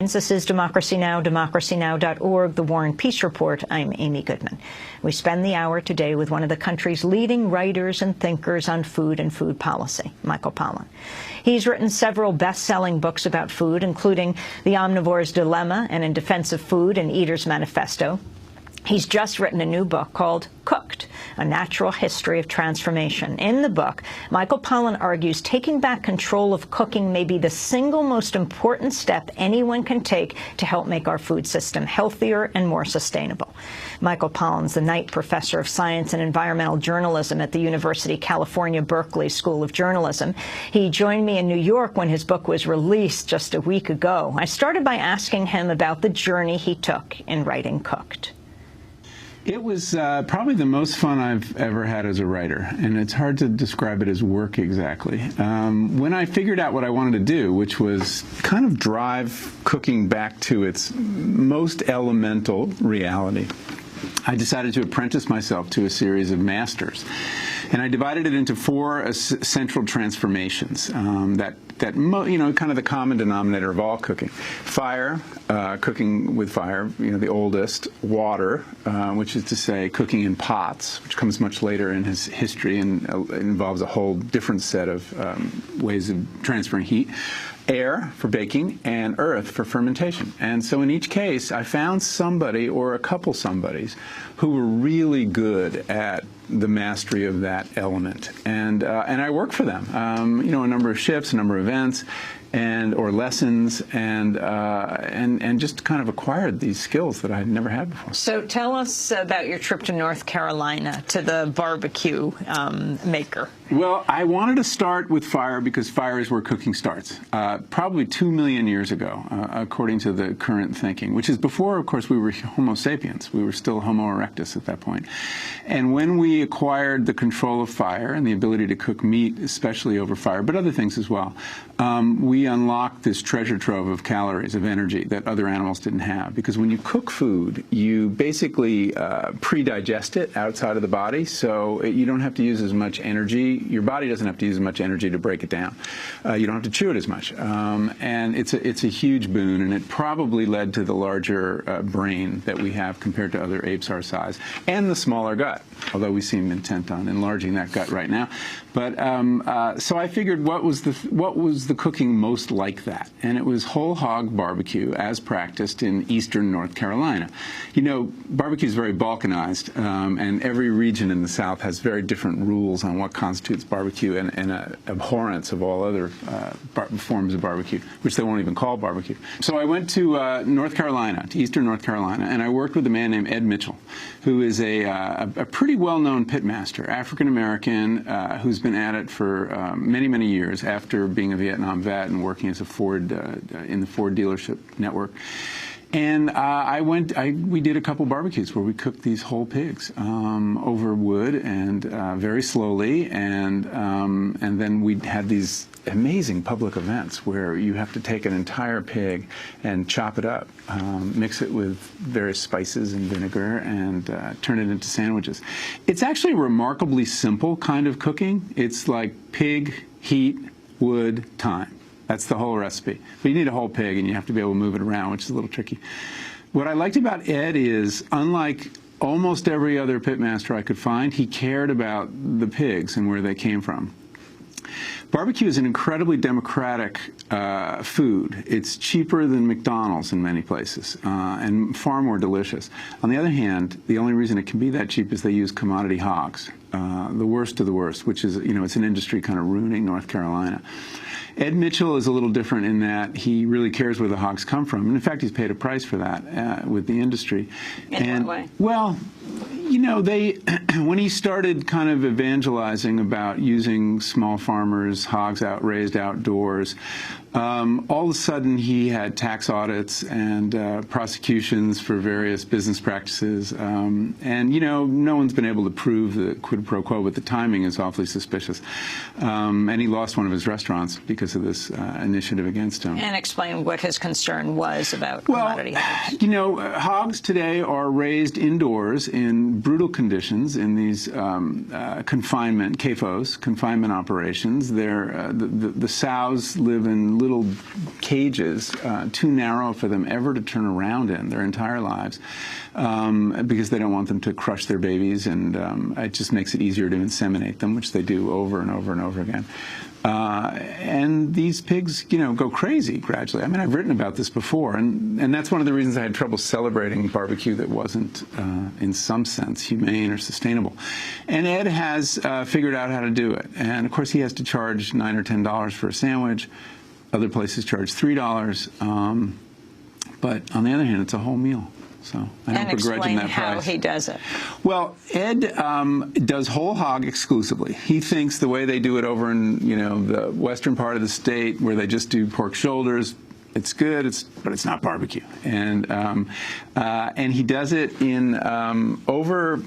This is Democracy Now!, democracynow.org, The War and Peace Report. I'm Amy Goodman. We spend the hour today with one of the country's leading writers and thinkers on food and food policy, Michael Pollan. He's written several best-selling books about food, including The Omnivore's Dilemma and In Defense of Food and Eater's Manifesto. He's just written a new book called Cooked, A Natural History of Transformation. In the book, Michael Pollan argues taking back control of cooking may be the single most important step anyone can take to help make our food system healthier and more sustainable. Michael Pollan's the Knight Professor of Science and Environmental Journalism at the University of California, Berkeley School of Journalism. He joined me in New York when his book was released just a week ago. I started by asking him about the journey he took in writing Cooked. It was probably the most fun I've ever had as a writer, and it's hard to describe it as work exactly. When I figured out what I wanted to do, which was kind of drive cooking back to its most elemental reality, I decided to apprentice myself to a series of masters. And I divided it into four central transformations kind of the common denominator of all cooking. Fire, cooking with fire, the oldest. Water, which is to say cooking in pots, which comes much later in his history and involves a whole different set of ways of transferring heat. Air for baking, and earth for fermentation. And so in each case, I found somebody or a couple somebodies who were really good at the mastery of that element. And I worked for them, a number of shifts, a number of events, or lessons, and just kind of acquired these skills that I had never had before. So tell us about your trip to North Carolina to the barbecue maker. Well, I wanted to start with fire because fire is where cooking starts, probably 2 million years ago, according to the current thinking, which is before, of course, we were Homo sapiens. We were still Homo erectus at that point. And when we acquired the control of fire and the ability to cook meat, especially over fire, but other things as well, we unlocked this treasure trove of calories, of energy that other animals didn't have. Because when you cook food, you basically pre-digest it outside of the body, so you don't have to use as much energy. Your body doesn't have to use as much energy to break it down. You don't have to chew it as much. And it's a huge boon, and it probably led to the larger brain that we have compared to other apes our size, and the smaller gut, although we seem intent on enlarging that gut right now. But so I figured what was the cooking most like that? And it was whole hog barbecue as practiced in eastern North Carolina. Barbecue is very balkanized, and every region in the South has very different rules on what constitutes barbecue and an abhorrence of all other forms of barbecue, which they won't even call barbecue. So I went to North Carolina, to eastern North Carolina, and I worked with a man named Ed Mitchell, who is a pretty well-known pitmaster, African-American, who's been at it for many, many years after being a Vietnam vet and working as a Ford in the Ford dealership network. And we did a couple barbecues where we cooked these whole pigs over wood and very slowly, and then we had these amazing public events where you have to take an entire pig and chop it up, mix it with various spices and vinegar, and turn it into sandwiches. It's actually a remarkably simple kind of cooking. It's like pig, heat, wood, time. That's the whole recipe. But you need a whole pig, and you have to be able to move it around, which is a little tricky. What I liked about Ed is, unlike almost every other pitmaster I could find, he cared about the pigs and where they came from. Barbecue is an incredibly democratic food. It's cheaper than McDonald's in many places, and far more delicious. On the other hand, the only reason it can be that cheap is they use commodity hogs, the worst of the worst, which is, it's an industry kind of ruining North Carolina. Ed Mitchell is a little different in that he really cares where the hogs come from. And in fact, he's paid a price for that with the industry. In what way? Well, when he started kind of evangelizing about using small farmers, hogs raised outdoors, all of a sudden he had tax audits and prosecutions for various business practices. And, no one's been able to prove the quid pro quo, but the timing is awfully suspicious. And he lost one of his restaurants because of this initiative against him. And explain what his concern was about commodity hogs. Hogs today are raised indoors in brutal conditions in these confinement, CAFOs, confinement operations. The sows live in little cages, too narrow for them ever to turn around in their entire lives, because they don't want them to crush their babies, and it just makes it easier to inseminate them, which they do over and over and over again. And these pigs, go crazy gradually. I mean, I've written about this before, and that's one of the reasons I had trouble celebrating barbecue that wasn't, in some sense, humane or sustainable. And Ed has figured out how to do it. And, of course, he has to charge $9 or $10 for a sandwich. Other places charge $3. But on the other hand, it's a whole meal. So I don't begrudge him that price. How he does it. Well, Ed does whole hog exclusively. He thinks the way they do it over in the western part of the state, where they just do pork shoulders, it's good, but it's not barbecue. And he does it in over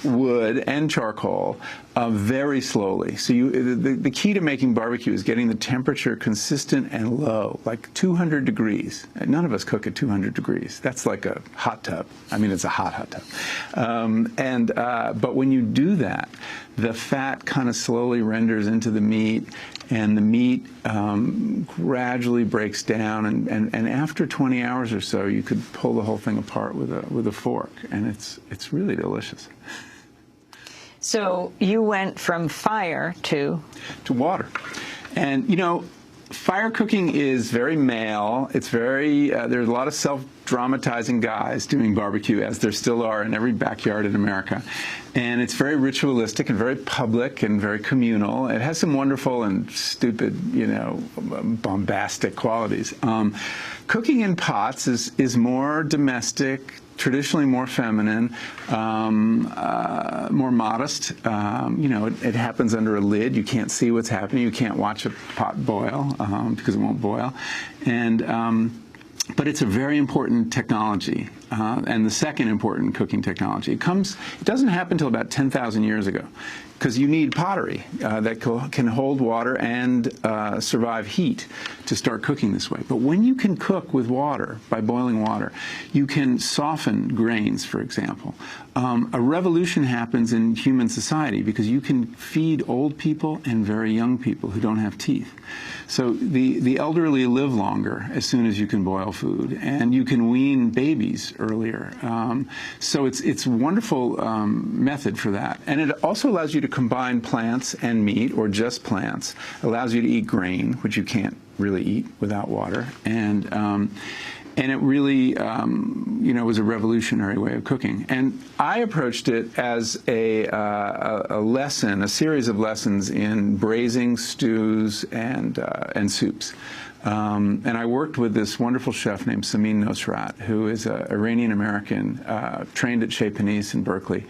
wood and charcoal very slowly. So the key to making barbecue is getting the temperature consistent and low, like 200 degrees. None of us cook at 200 degrees. That's like a hot tub. I mean, it's a hot tub. But when you do that, the fat kind of slowly renders into the meat, and the meat gradually breaks down, and after 20 hours or so, you could pull the whole thing apart with a fork, and it's really delicious. So you went from fire to water. And, fire cooking is very male. It's very, there's a lot of self-dramatizing guys doing barbecue, as there still are in every backyard in America. And it's very ritualistic and very public and very communal. It has some wonderful and stupid, bombastic qualities. Cooking in pots is more domestic, traditionally more feminine, more modest. It happens under a lid. You can't see what's happening. You can't watch a pot boil because it won't boil. But it's a very important technology, and the second important cooking technology. It doesn't happen until about 10,000 years ago, because you need pottery that can hold water and survive heat to start cooking this way. But when you can cook with water, by boiling water, you can soften grains, for example. A revolution happens in human society because you can feed old people and very young people who don't have teeth. So the elderly live longer as soon as you can boil food, and you can wean babies earlier. So it's a wonderful method for that. And it also allows you to combine plants and meat, or just plants. It allows you to eat grain, which you can't really eat without water. And it really, was a revolutionary way of cooking. And I approached it as a lesson, a series of lessons in braising, stews, and soups. And I worked with this wonderful chef named Samin Nosrat, who is an Iranian-American, trained at Chez Panisse in Berkeley.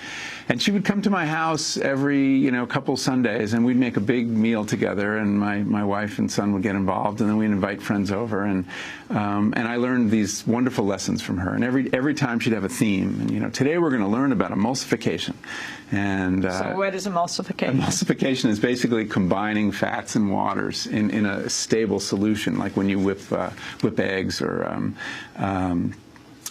And she would come to my house every, couple Sundays, and we'd make a big meal together, and my wife and son would get involved, and then we'd invite friends over, and I learned these wonderful lessons from her. And every time she'd have a theme, and today we're going to learn about emulsification. And so what is emulsification? Emulsification is basically combining fats and waters in a stable solution, like when you whip eggs, or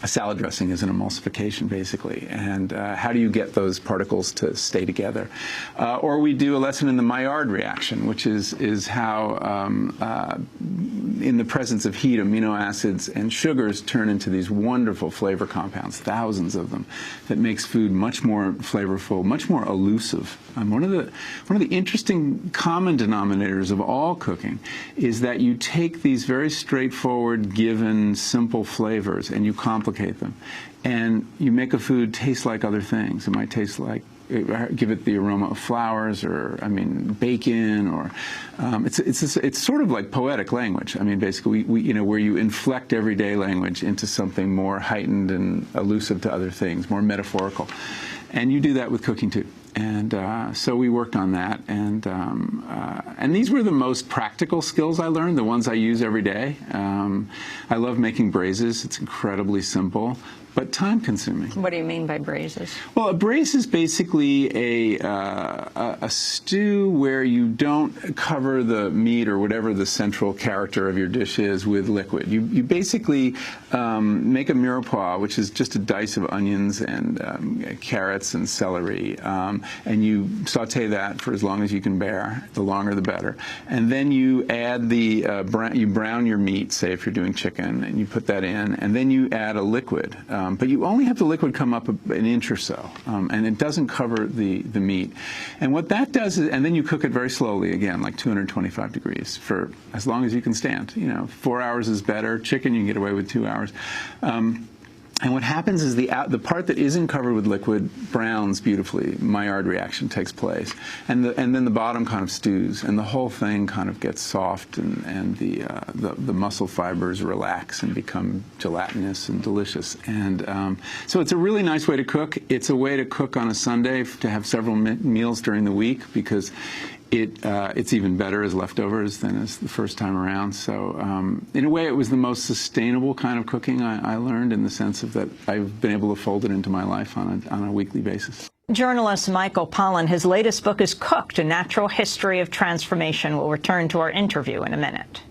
a salad dressing is an emulsification, basically. And how do you get those particles to stay together? Or we do a lesson in the Maillard reaction, which is how, in the presence of heat, amino acids and sugars turn into these wonderful flavor compounds, thousands of them, that makes food much more flavorful, much more elusive. One of the interesting common denominators of all cooking is that you take these very straightforward, given, simple flavors, and you complicate them, and you make a food taste like other things. It might taste like, give it the aroma of flowers, or bacon, or it's sort of like poetic language. Basically, where you inflect everyday language into something more heightened and elusive to other things, more metaphorical, and you do that with cooking too. And so we worked on that, and these were the most practical skills I learned, the ones I use every day. I love making braises. It's incredibly simple. but time-consuming. What do you mean by braises? Well, a braise is basically a stew where you don't cover the meat or whatever the central character of your dish is with liquid. You basically make a mirepoix, which is just a dice of onions and carrots and celery, and you saute that for as long as you can bear. The longer, the better. And then you add you brown your meat, say if you're doing chicken, and you put that in, and then you add a liquid. But you only have the liquid come up an inch or so, and it doesn't cover the meat. And what that does is, and then you cook it very slowly, again, like 225 degrees for as long as you can stand. 4 hours is better. Chicken, you can get away with 2 hours. And what happens is the part that isn't covered with liquid browns beautifully. Maillard reaction takes place, and then the bottom kind of stews, and the whole thing kind of gets soft, and the muscle fibers relax and become gelatinous and delicious. And so it's a really nice way to cook. It's a way to cook on a Sunday to have several meals during the week, because it's even better as leftovers than as the first time around. So in a way, it was the most sustainable kind of cooking I learned, in the sense of that I've been able to fold it into my life on a weekly basis. Journalist Michael Pollan, his latest book is Cooked, A Natural History of Transformation. We'll return to our interview in a minute.